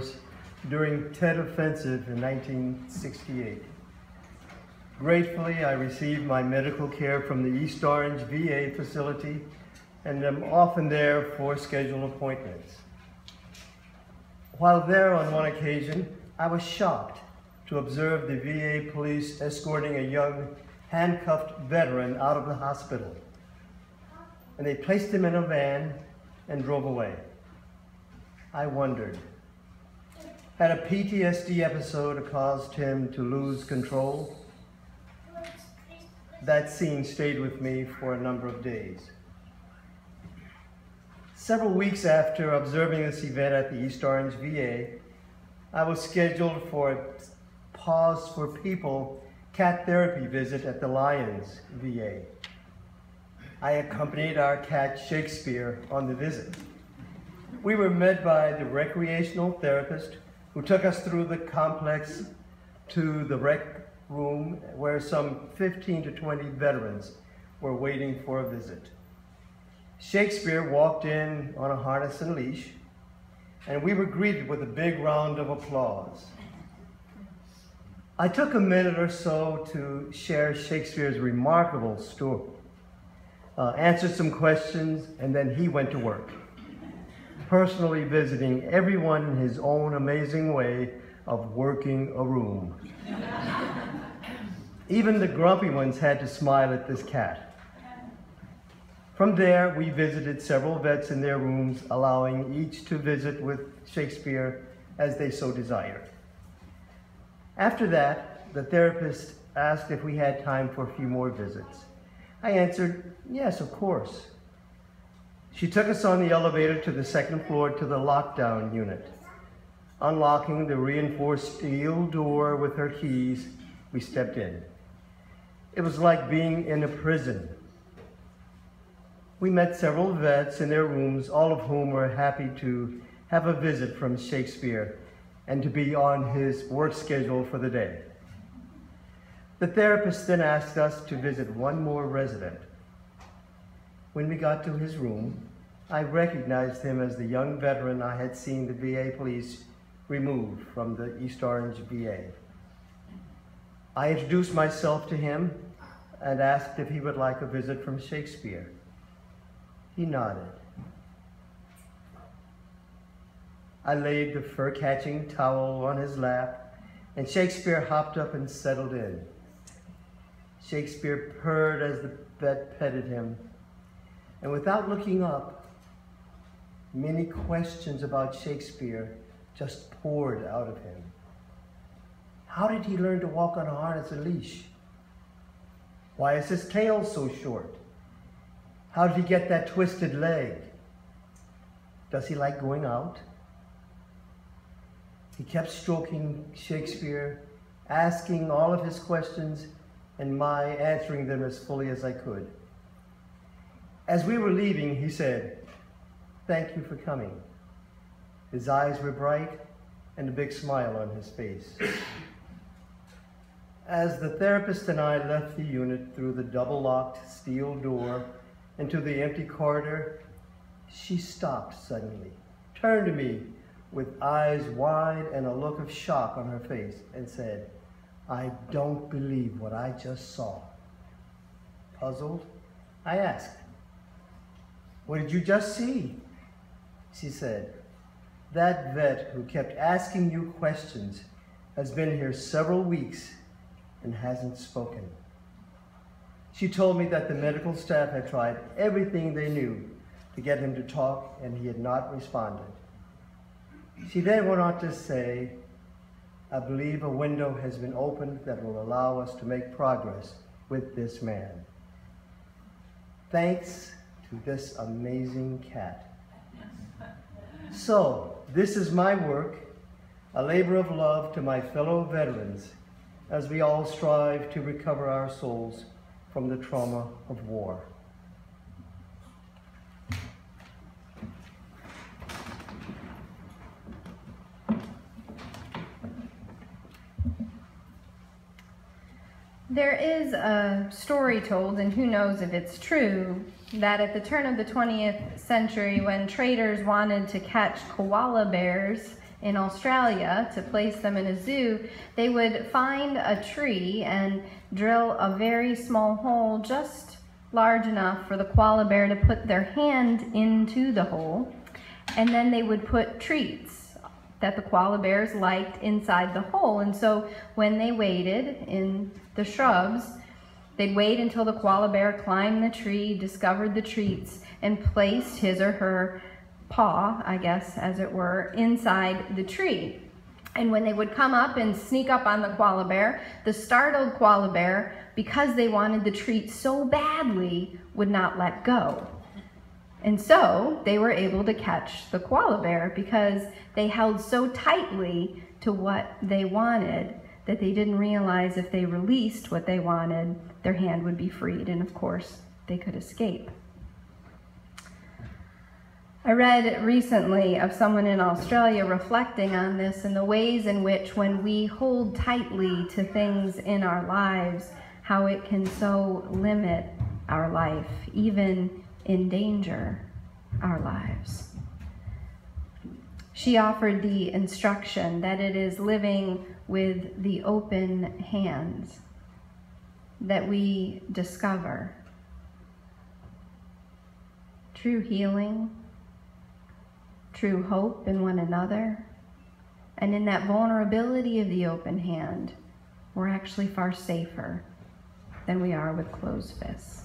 Force during Tet Offensive in 1968. Gratefully, I received my medical care from the East Orange VA facility and am often there for scheduled appointments. While there on one occasion, I was shocked to observe the VA police escorting a young handcuffed veteran out of the hospital. And they placed him in a van and drove away. I wondered, had a PTSD episode caused him to lose control? That scene stayed with me for a number of days. Several weeks after observing this event at the East Orange VA, I was scheduled for a Pause for People cat therapy visit at the Lions VA. I accompanied our cat Shakespeare on the visit. We were met by the recreational therapist who took us through the complex to the rec room where some 15 to 20 veterans were waiting for a visit. Shakespeare walked in on a harness and leash, and we were greeted with a big round of applause. I took a minute or so to share Shakespeare's remarkable story, answered some questions, and then he went to work, personally visiting everyone in his own amazing way of working a room. Even the grumpy ones had to smile at this cat. From there, we visited several vets in their rooms, allowing each to visit with Shakespeare as they so desired. After that, the therapist asked if we had time for a few more visits. I answered, yes, of course. She took us on the elevator to the second floor to the lockdown unit. Unlocking the reinforced steel door with her keys, we stepped in. It was like being in a prison. We met several vets in their rooms, all of whom were happy to have a visit from Shakespeare and to be on his work schedule for the day. The therapist then asked us to visit one more resident. When we got to his room, I recognized him as the young veteran I had seen the VA police remove from the East Orange VA. I introduced myself to him and asked if he would like a visit from Shakespeare. He nodded. I laid the fur-catching towel on his lap, and Shakespeare hopped up and settled in. Shakespeare purred as the vet petted him, and without looking up, many questions about Shakespeare just poured out of him. How did he learn to walk on a harness and leash? Why is his tail so short? How did he get that twisted leg? Does he like going out? He kept stroking Shakespeare, asking all of his questions, and my answering them as fully as I could. As we were leaving, he said, "Thank you for coming." His eyes were bright and a big smile on his face. As the therapist and I left the unit through the double-locked steel door into the empty corridor, she stopped suddenly, turned to me with eyes wide and a look of shock on her face, and said, "I don't believe what I just saw." Puzzled, I asked, "What did you just see?" She said, "That vet who kept asking you questions has been here several weeks and hasn't spoken." She told me that the medical staff had tried everything they knew to get him to talk, and he had not responded. She then went on to say, "I believe a window has been opened that will allow us to make progress with this man. Thanks to this amazing cat." So, this is my work, a labor of love to my fellow veterans, as we all strive to recover our souls from the trauma of war. There is a story told, and who knows if it's true, that at the turn of the 20th century, when traders wanted to catch koala bears in Australia to place them in a zoo, they would find a tree and drill a very small hole just large enough for the koala bear to put their hand into the hole, and then they would put treats that the koala bears liked inside the hole. And so when they waited in the shrubs, they'd wait until the koala bear climbed the tree, discovered the treats, and placed his or her paw, I guess, as it were, inside the tree. And when they would come up and sneak up on the koala bear, the startled koala bear, because they wanted the treat so badly, would not let go. And so they were able to catch the koala bear because they held so tightly to what they wanted that they didn't realize if they released what they wanted, their hand would be freed, and of course, they could escape. I read recently of someone in Australia reflecting on this and the ways in which when we hold tightly to things in our lives, how it can so limit our life, even endanger our lives. She offered the instruction that it is living with the open hands that we discover true healing, true hope in one another, and in that vulnerability of the open hand, we're actually far safer than we are with closed fists.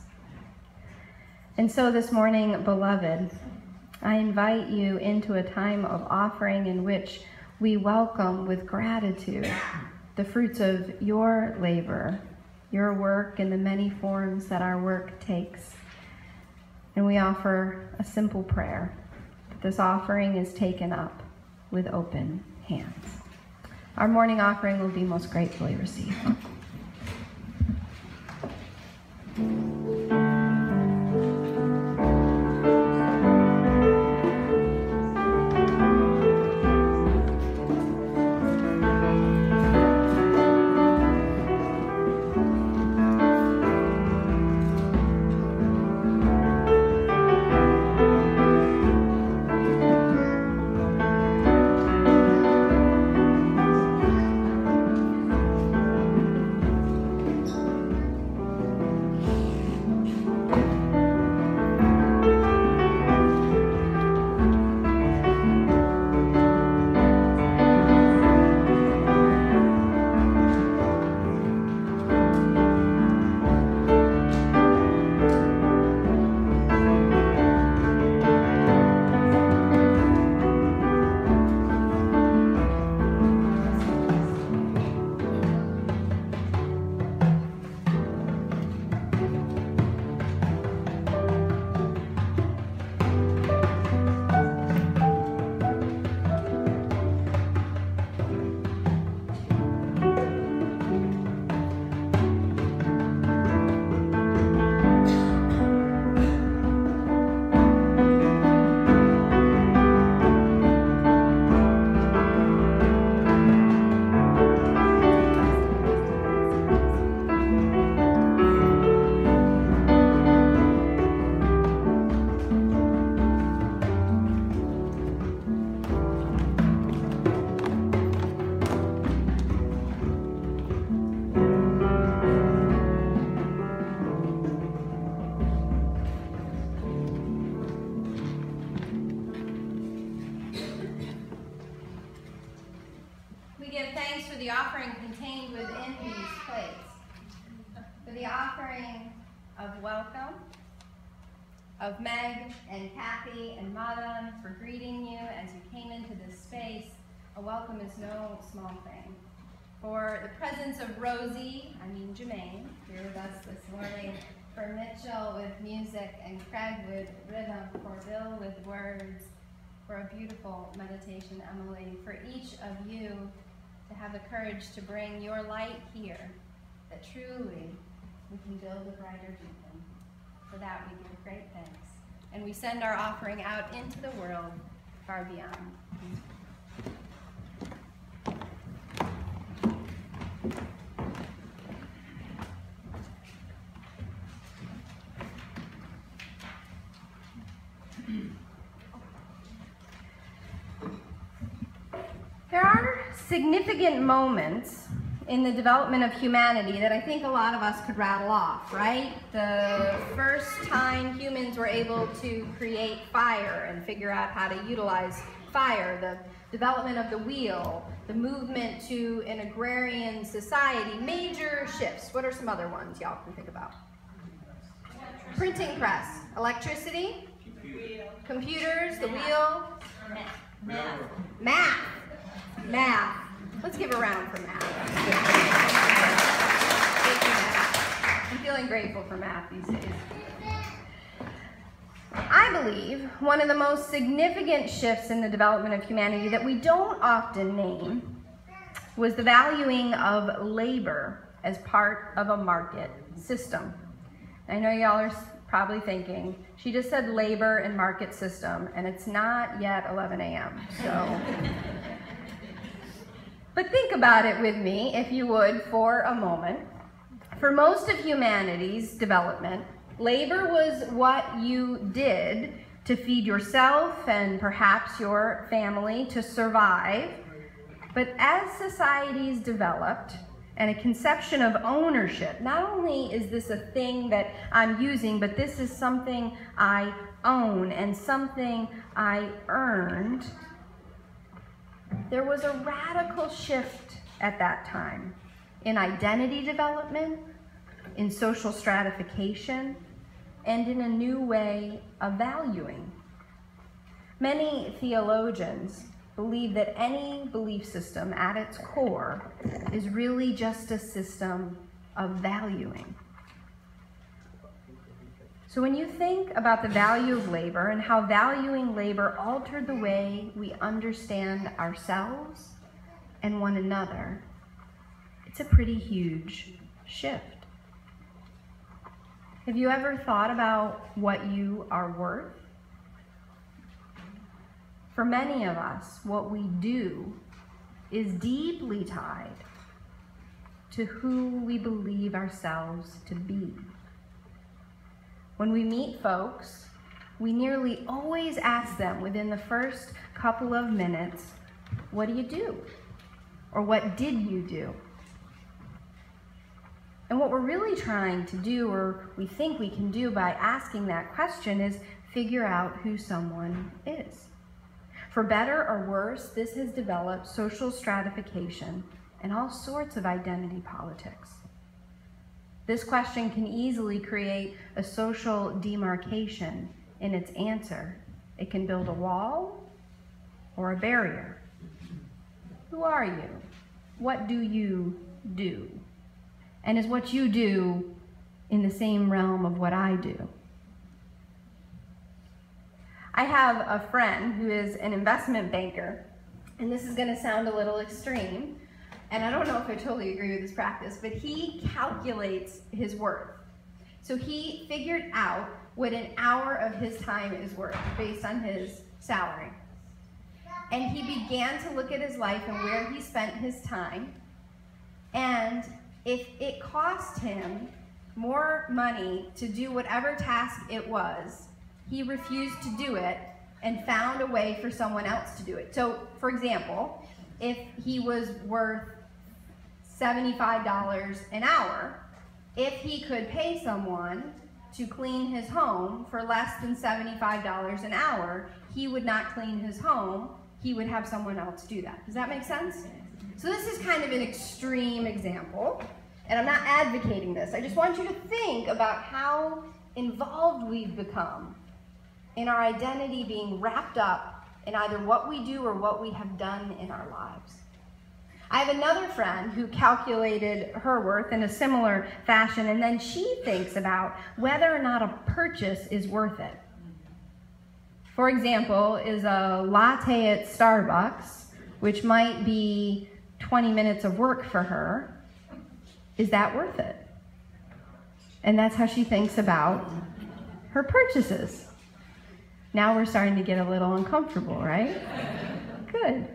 And so this morning, beloved, I invite you into a time of offering in which we welcome with gratitude the fruits of your labor, your work in the many forms that our work takes. And we offer a simple prayer. This offering is taken up with open hands. Our morning offering will be most gratefully received. The offering contained within these plates. For the offering of welcome, of Meg and Kathy and Madan for greeting you as you came into this space. A welcome is no small thing. For the presence of Jermaine, here with us this morning. For Mitchell with music and Craig with rhythm. For Bill with words. For a beautiful meditation, Emily. For each of you to have the courage to bring your light here, that truly we can build a brighter beacon. For that we give great thanks. And we send our offering out into the world far beyond. There are significant moments in the development of humanity that I think a lot of us could rattle off, right? The first time humans were able to create fire and figure out how to utilize fire, the development of the wheel, the movement to an agrarian society, major shifts. What are some other ones y'all can think about? Printing press, electricity, computers, the wheel, math. Let's give a round for math. I'm feeling grateful for math these days. I believe one of the most significant shifts in the development of humanity that we don't often name was the valuing of labor as part of a market system. I know y'all are probably thinking, she just said labor and market system, and it's not yet 11 a.m., so. But think about it with me, if you would, for a moment. For most of humanity's development, labor was what you did to feed yourself and perhaps your family to survive. But as societies developed, and a conception of ownership, not only is this a thing that I'm using, but this is something I own and something I earned, there was a radical shift at that time in identity development, in social stratification, and in a new way of valuing. Many theologians believe that any belief system at its core is really just a system of valuing. So when you think about the value of labor and how valuing labor altered the way we understand ourselves and one another, it's a pretty huge shift. Have you ever thought about what you are worth? For many of us, what we do is deeply tied to who we believe ourselves to be. When we meet folks, we nearly always ask them within the first couple of minutes, what do you do? Or what did you do? And what we're really trying to do, or we think we can do by asking that question, is figure out who someone is. For better or worse, this has developed social stratification and all sorts of identity politics. This question can easily create a social demarcation in its answer. It can build a wall or a barrier. Who are you? What do you do? And is what you do in the same realm of what I do? I have a friend who is an investment banker, and this is going to sound a little extreme, and I don't know if I totally agree with this practice, but he calculates his worth. So he figured out what an hour of his time is worth based on his salary. And he began to look at his life and where he spent his time, and if it cost him more money to do whatever task it was, he refused to do it and found a way for someone else to do it. So, for example, if he was worth $75 an hour, if he could pay someone to clean his home for less than $75 an hour, he would not clean his home. He would have someone else do that. Does that make sense? So this is kind of an extreme example, and I'm not advocating this. I just want you to think about how involved we've become in our identity being wrapped up in either what we do or what we have done in our lives. I have another friend who calculated her worth in a similar fashion, and then she thinks about whether or not a purchase is worth it. For example, is a latte at Starbucks, which might be 20 minutes of work for her, is that worth it? And that's how she thinks about her purchases. Now we're starting to get a little uncomfortable, right? Good.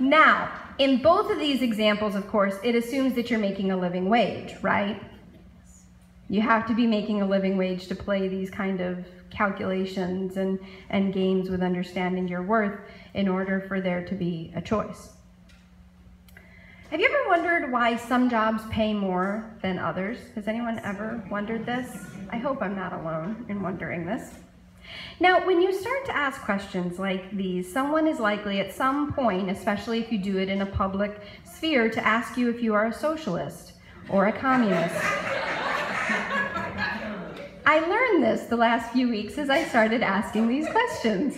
Now, in both of these examples, of course, it assumes that you're making a living wage, right? You have to be making a living wage to play these kind of calculations and games with understanding your worth in order for there to be a choice. Have you ever wondered why some jobs pay more than others? Has anyone ever wondered this? I hope I'm not alone in wondering this. Now, when you start to ask questions like these, someone is likely at some point, especially if you do it in a public sphere, to ask you if you are a socialist or a communist. I learned this the last few weeks as I started asking these questions.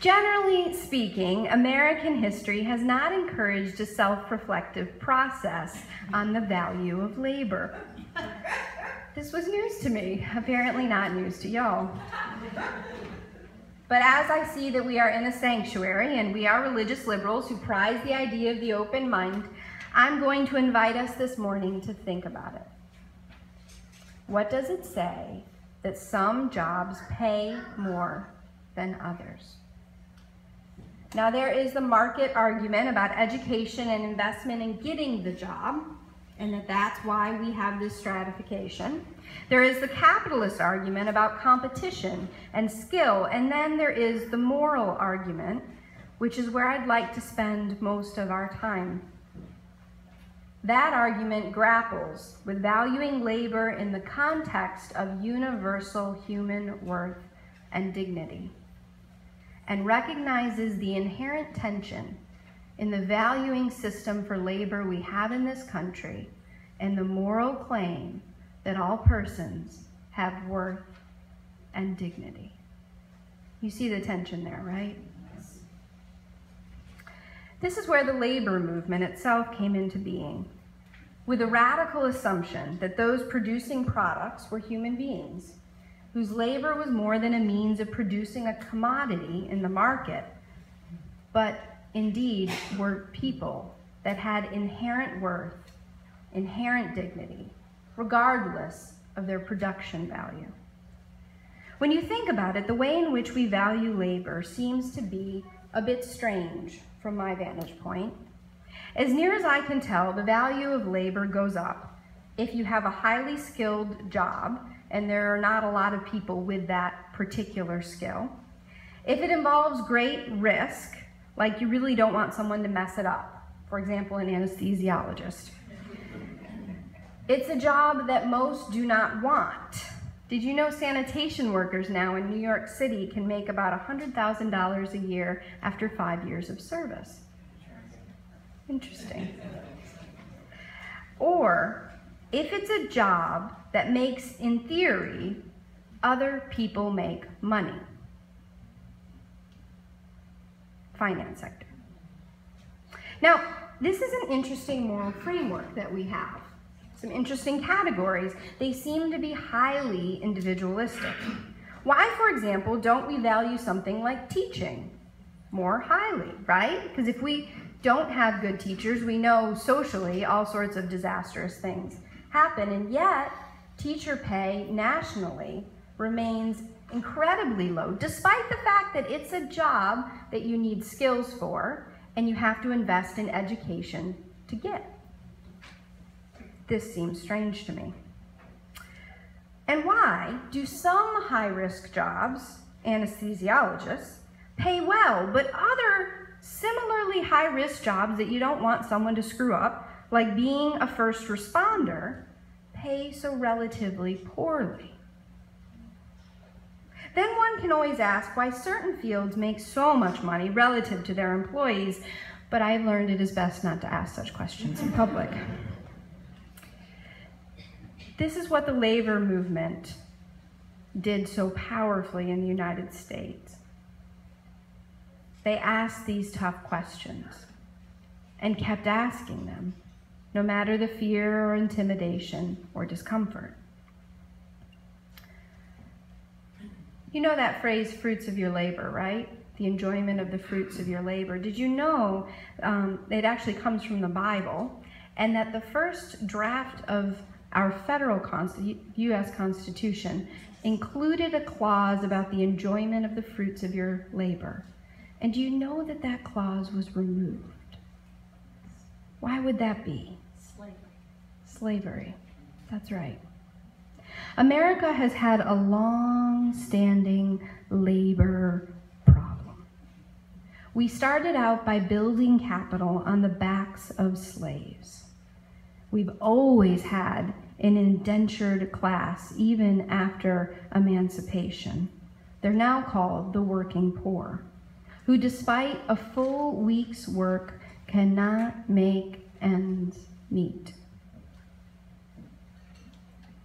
Generally speaking, American history has not encouraged a self-reflective process on the value of labor. This was news to me, apparently not news to y'all. But as I see that we are in a sanctuary and we are religious liberals who prize the idea of the open mind, I'm going to invite us this morning to think about it. What does it say that some jobs pay more than others? Now, there is the market argument about education and investment in getting the job, and that's why we have this stratification. There is the capitalist argument about competition and skill, and then there is the moral argument, which is where I'd like to spend most of our time. That argument grapples with valuing labor in the context of universal human worth and dignity, and recognizes the inherent tension in the valuing system for labor we have in this country and the moral claim that all persons have worth and dignity. You see the tension there, right? This is where the labor movement itself came into being, with a radical assumption that those producing products were human beings, whose labor was more than a means of producing a commodity in the market, but indeed were people that had inherent worth, inherent dignity, regardless of their production value. When you think about it, the way in which we value labor seems to be a bit strange from my vantage point. As near as I can tell, the value of labor goes up if you have a highly skilled job and there are not a lot of people with that particular skill. If it involves great risk, like you really don't want someone to mess it up, for example, an anesthesiologist. It's a job that most do not want. Did you know sanitation workers now in New York City can make about $100,000 a year after 5 years of service? Interesting. Or if it's a job that makes, in theory, other people make money. Finance sector. Now, this is an interesting moral framework that we have. Some interesting categories. They seem to be highly individualistic. Why, for example, don't we value something like teaching more highly, right? Because if we don't have good teachers, we know socially all sorts of disastrous things happen, and yet teacher pay nationally remains incredibly low, despite the fact that it's a job that you need skills for and you have to invest in education to get. This seems strange to me. And why do some high-risk jobs, anesthesiologists, pay well, but other similarly high-risk jobs that you don't want someone to screw up, like being a first responder, pay so relatively poorly? Then one can always ask why certain fields make so much money relative to their employees, but I've learned it is best not to ask such questions in public. This is what the labor movement did so powerfully in the United States. They asked these tough questions and kept asking them, no matter the fear or intimidation or discomfort. You know that phrase, fruits of your labor, right? The enjoyment of the fruits of your labor. Did you know it actually comes from the Bible, and that the first draft of our federal U.S. Constitution included a clause about the enjoyment of the fruits of your labor? And do you know that that clause was removed? Why would that be? Slavery. That's right. America has had a long-standing labor problem. We started out by building capital on the backs of slaves. We've always had an indentured class, even after emancipation. They're now called the working poor, who despite a full week's work cannot make ends meet.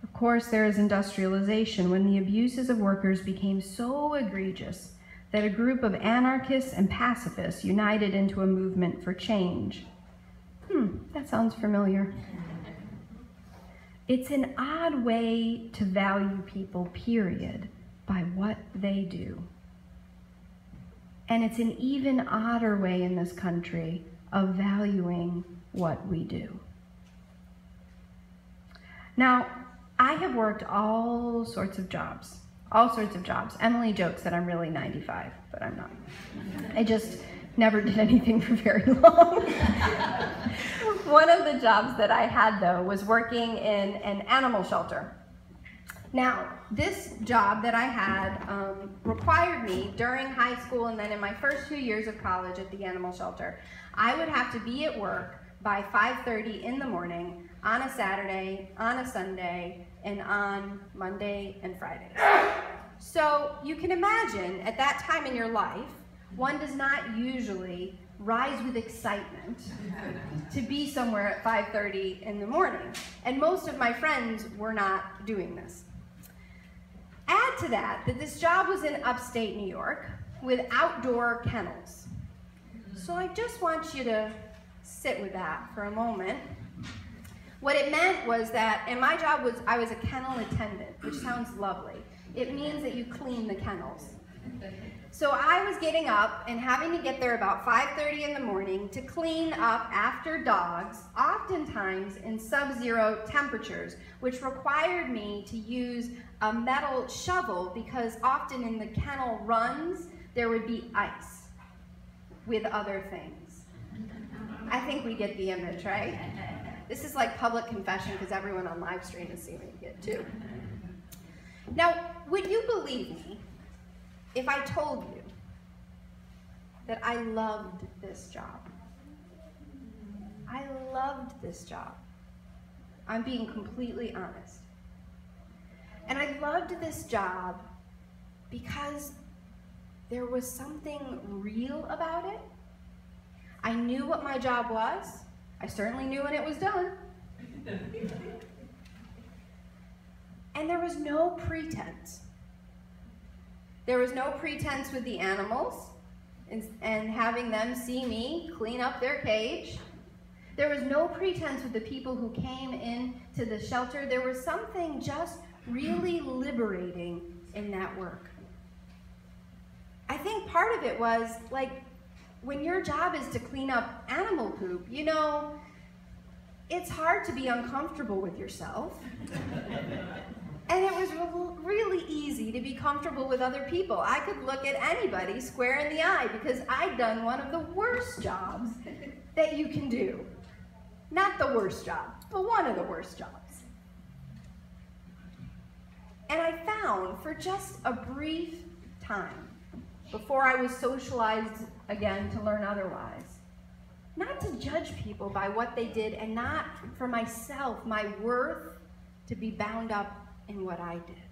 Of course, there is industrialization, when the abuses of workers became so egregious that a group of anarchists and pacifists united into a movement for change. That sounds familiar. It's an odd way to value people, period, by what they do. And it's an even odder way in this country of valuing what we do. Now, I have worked all sorts of jobs. Emily jokes that I'm really 95, but I'm not. I just never did anything for very long. One of the jobs that I had, though, was working in an animal shelter. Now, this job that I had required me during high school and then in my first 2 years of college at the animal shelter, I would have to be at work by 5:30 in the morning on a Saturday, on a Sunday, and on Monday and Friday. So you can imagine at that time in your life, one does not usually rise with excitement to be somewhere at 5:30 in the morning. And most of my friends were not doing this. Add to that this job was in upstate New York with outdoor kennels. So I just want you to sit with that for a moment. What it meant was that, and my job was, I was a kennel attendant, which sounds lovely. It means that you clean the kennels. So I was getting up and having to get there about 5:30 in the morning to clean up after dogs, oftentimes in sub-zero temperatures, which required me to use a metal shovel because often in the kennel runs, there would be ice with other things. I think we get the image, right? This is like public confession because everyone on live stream is seeing it too. Now, would you believe me if I told you that I loved this job? I loved this job. I'm being completely honest. And I loved this job because there was something real about it. I knew what my job was. I certainly knew when it was done. And there was no pretense. There was no pretense with the animals and having them see me clean up their cage. There was no pretense with the people who came into the shelter. There was something just really liberating in that work. I think part of it was, like, when your job is to clean up animal poop, you know, it's hard to be uncomfortable with yourself. And it was really easy to be comfortable with other people. I could look at anybody square in the eye because I'd done one of the worst jobs that you can do. Not the worst job, but one of the worst jobs. And I found for just a brief time, before I was socialized again to learn otherwise, not to judge people by what they did and not for myself, my worth, to be bound up in what I did.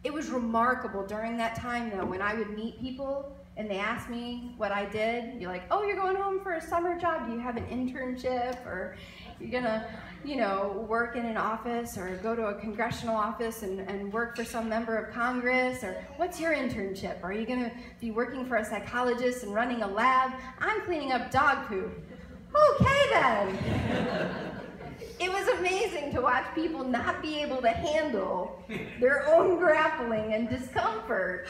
It was remarkable during that time, though, when I would meet people and they asked me what I did. You're like, oh, you're going home for a summer job? Do you have an internship? Or you're gonna, you know, work in an office or go to a congressional office and work for some member of Congress? Or what's your internship? Are you gonna be working for a psychologist and running a lab? I'm cleaning up dog poop. Okay then. It was amazing to watch people not be able to handle their own grappling and discomfort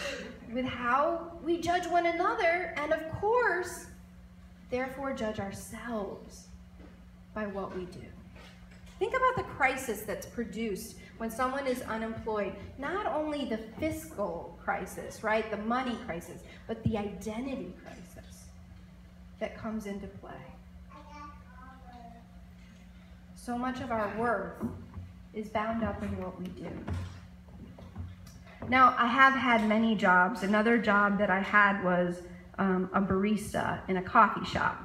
with how we judge one another, and of course, therefore judge ourselves by what we do. Think about the crisis that's produced when someone is unemployed. Not only the fiscal crisis, right, the money crisis, but the identity crisis that comes into play. So So much of our worth is bound up in what we do. Now, I have had many jobs. Another job that I had was a barista in a coffee shop.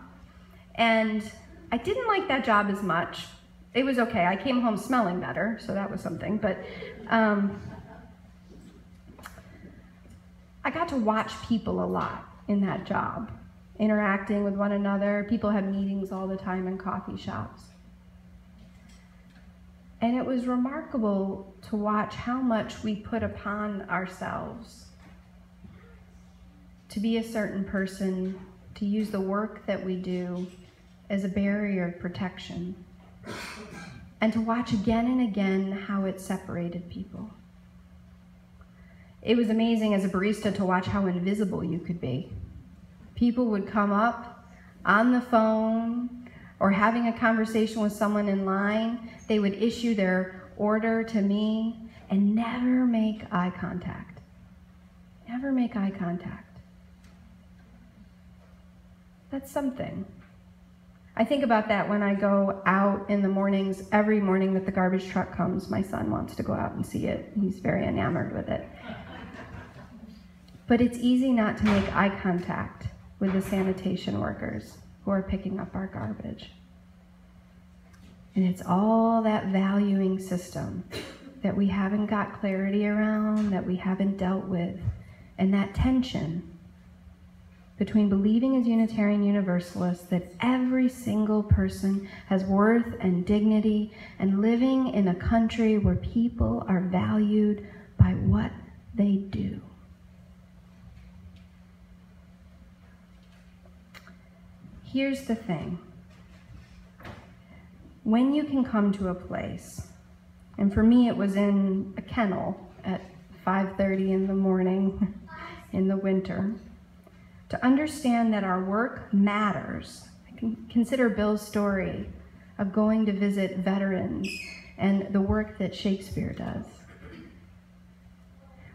And I didn't like that job as much. It was okay. I came home smelling better, so that was something. But I got to watch people a lot in that job, interacting with one another. People had meetings all the time in coffee shops. And it was remarkable to watch how much we put upon ourselves to be a certain person, to use the work that we do as a barrier of protection, and to watch again and again how it separated people. It was amazing as a barista to watch how invisible you could be. People would come up on the phone or having a conversation with someone in line. They would issue their order to me and never make eye contact. Never make eye contact. That's something. I think about that when I go out in the mornings. Every morning that the garbage truck comes, my son wants to go out and see it. He's very enamored with it. But it's easy not to make eye contact with the sanitation workers who are picking up our garbage. And it's all that valuing system that we haven't got clarity around, that we haven't dealt with, and that tension between believing as Unitarian Universalists that every single person has worth and dignity, and living in a country where people are valued by what they do. Here's the thing. When you can come to a place, and for me it was in a kennel at 5:30 in the morning in the winter, to understand that our work matters. I can consider Bill's story of going to visit veterans and the work that Shakespeare does.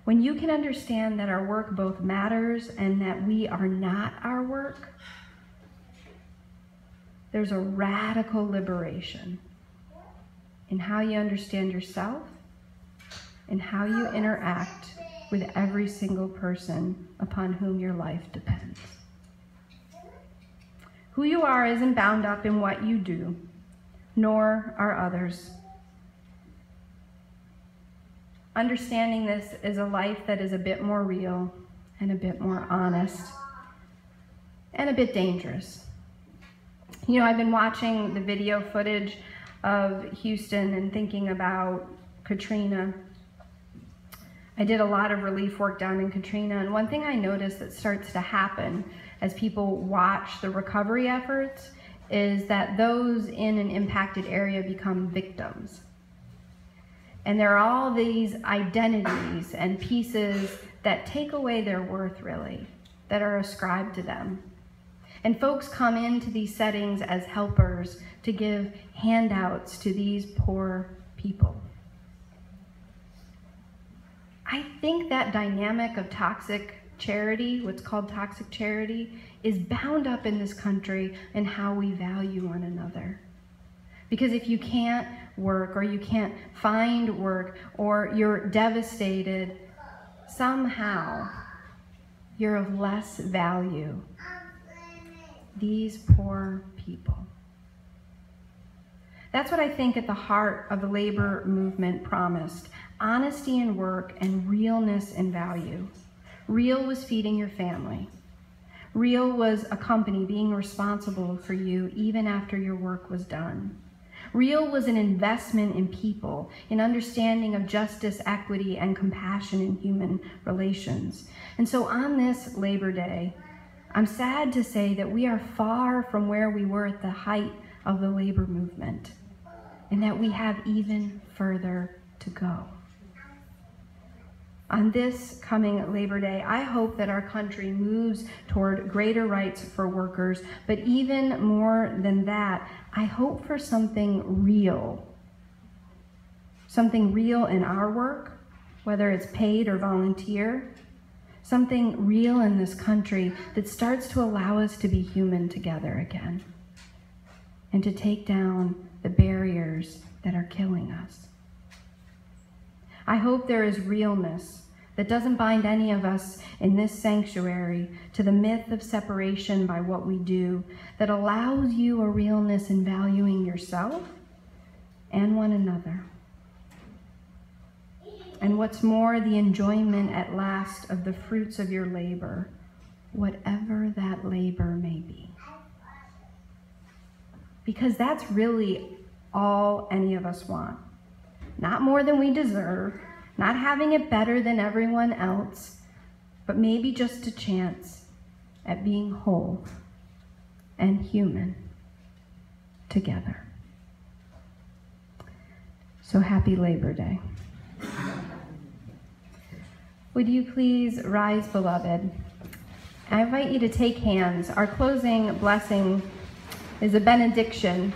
When you can understand that our work both matters and that we are not our work, there's a radical liberation in how you understand yourself and how you interact with every single person upon whom your life depends. Who you are isn't bound up in what you do, nor are others. Understanding this is a life that is a bit more real and a bit more honest and a bit dangerous. You know, I've been watching the video footage of Houston and thinking about Katrina. I did a lot of relief work down in Katrina, and one thing I noticed that starts to happen as people watch the recovery efforts is that those in an impacted area become victims. And there are all these identities and pieces that take away their worth, really, that are ascribed to them. And folks come into these settings as helpers to give handouts to these poor people. I think that dynamic of toxic charity, what's called toxic charity, is bound up in this country in how we value one another. Because if you can't work, or you can't find work, or you're devastated, somehow you're of less value. These poor people. That's what I think at the heart of the labor movement promised. Honesty in work and realness in value. Real was feeding your family. Real was a company being responsible for you even after your work was done. Real was an investment in people, in understanding of justice, equity, and compassion in human relations. And so on this Labor Day, I'm sad to say that we are far from where we were at the height of the labor movement, and that we have even further to go. On this coming Labor Day, I hope that our country moves toward greater rights for workers, but even more than that, I hope for something real. Something real in our work, whether it's paid or volunteer. Something real in this country that starts to allow us to be human together again, and to take down the barriers that are killing us. I hope there is realness that doesn't bind any of us in this sanctuary to the myth of separation by what we do, that allows you a realness in valuing yourself and one another. And what's more, the enjoyment at last of the fruits of your labor, whatever that labor may be. Because that's really all any of us want. Not more than we deserve, not having it better than everyone else, but maybe just a chance at being whole and human together. So happy Labor Day. Would you please rise, beloved? I invite you to take hands. Our closing blessing is a benediction.